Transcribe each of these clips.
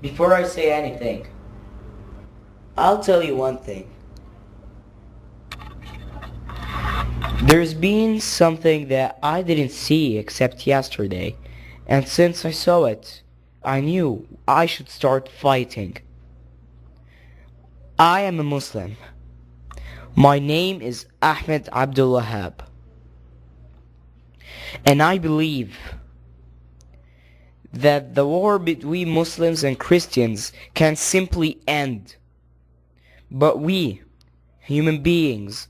Before I say anything, I'll tell you one thing. There's been something that I didn't see except yesterday, and since I saw it, I knew I should start fighting. I am a Muslim. My name is Ahmed Abdul Wahab, and I believe that the war between Muslims and Christians can simply end. But we, human beings,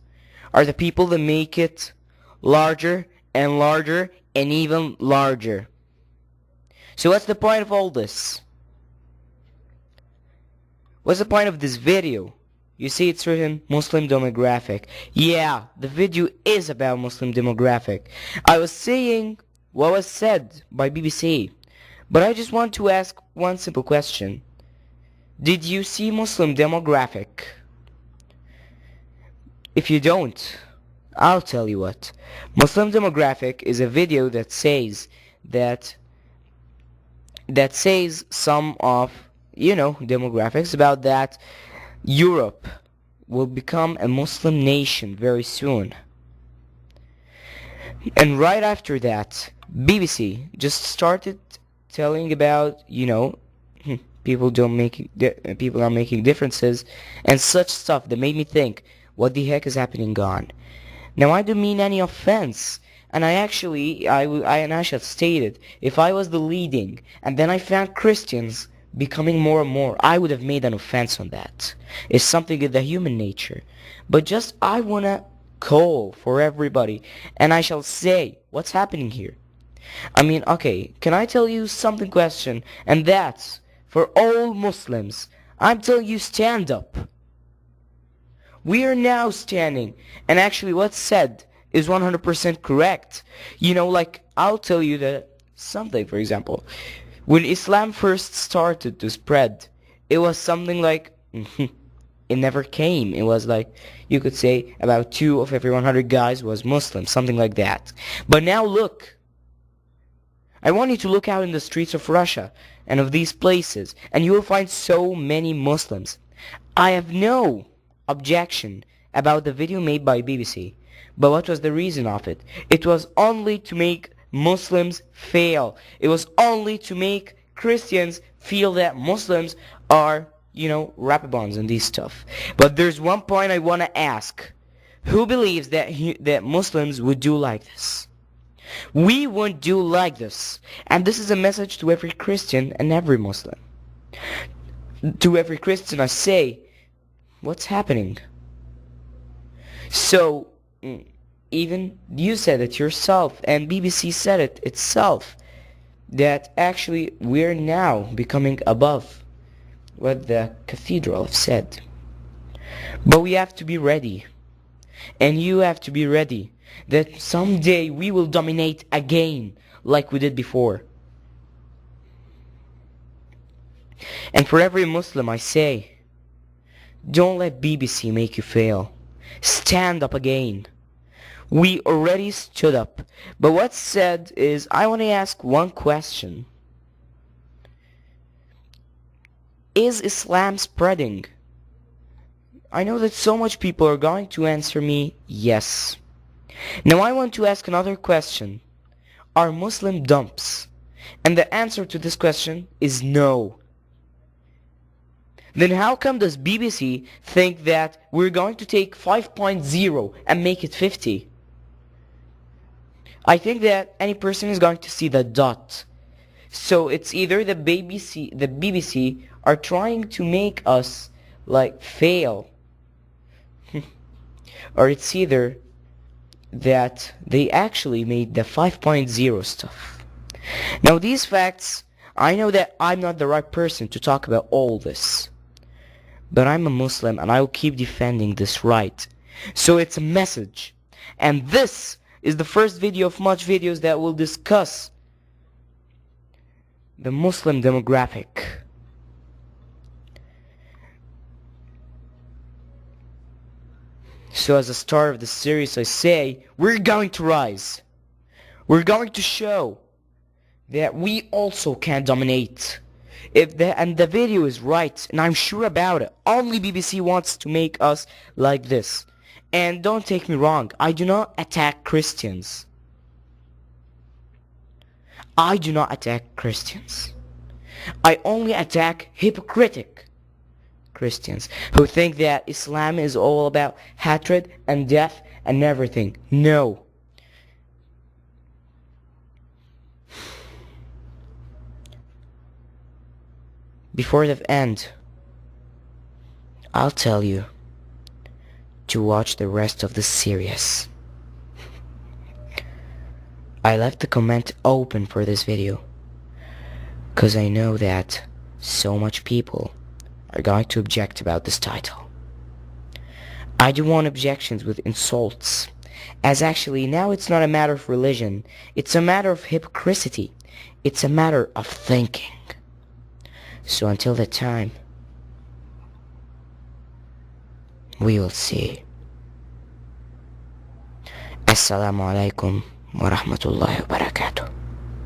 are the people that make it larger and larger and even larger. So what's the point of all this? What's the point of this video? You see it's written Muslim demographic. Yeah, the video is about Muslim demographic. I was saying what was said by BBC, but I just want to ask one simple question. Did you see Muslim demographic? If you don't, I'll tell you what. Muslim demographic is a video that says some of, demographics about that Europe will become a Muslim nation very soon. And right after that, BBC just started telling about, people are making differences and such stuff that made me think, what the heck is happening on? Now I don't mean any offense, and I should state it. If I was the leading, and then I found Christians becoming more and more, I would have made an offense on that. It's something in the human nature. But just I wanna call for everybody, and I shall say what's happening here. I mean, okay, can I tell you something question? And that's for all Muslims. I'm telling you, stand up. We are now standing, and actually what's said is 100% correct. I'll tell you that something, for example. When Islam first started to spread, it was something like, it never came. It was like, you could say about 2 of every 100 guys was Muslim, something like that. But now look. I want you to look out in the streets of Russia and of these places, and you will find so many Muslims. I have no objection about the video made by BBC. But what was the reason of it? It was only to make Muslims fail. It was only to make Christians feel that Muslims are, Rababons and these stuff. But there's one point I want to ask. Who believes that Muslims would do like this? We won't do like this. And this is a message to every Christian and every Muslim. To every Christian I say, what's happening? So, even you said it yourself, and BBC said it itself, that actually we're now becoming above what the cathedral said. But we have to be ready. And you have to be ready that someday we will dominate again like we did before. And for every Muslim I say, don't let BBC make you fail. Stand up again. We already stood up. But what's said is, I want to ask one question. Is Islam spreading? I know that so much people are going to answer me, yes. Now I want to ask another question. Are Muslim dumps? And the answer to this question is no. Then how come does BBC think that we're going to take 5.0 and make it 50? I think that any person is going to see the dot. So it's either the BBC are trying to make us fail, or it's either that they actually made the 5.0 stuff. Now these facts, I know that I'm not the right person to talk about all this. But I'm a Muslim and I will keep defending this right. So it's a message. And this is the first video of much videos that will discuss the Muslim demographic. So as a start of the series I say, we're going to rise. We're going to show that we also can dominate. And the video is right, and I'm sure about it. Only BBC wants to make us like this. And don't take me wrong, I do not attack Christians. I do not attack Christians. I only attack hypocritic Christians who think that Islam is all about hatred and death and everything. No. Before the end, I'll tell you to watch the rest of the series. I left the comment open for this video because I know that so much people are going to object about this title. I do want objections with insults, as actually now it's not a matter of religion, it's a matter of hypocrisy, it's a matter of thinking. So until that time, we will see. Assalamu alaikum wa rahmatullahi wa barakatuh.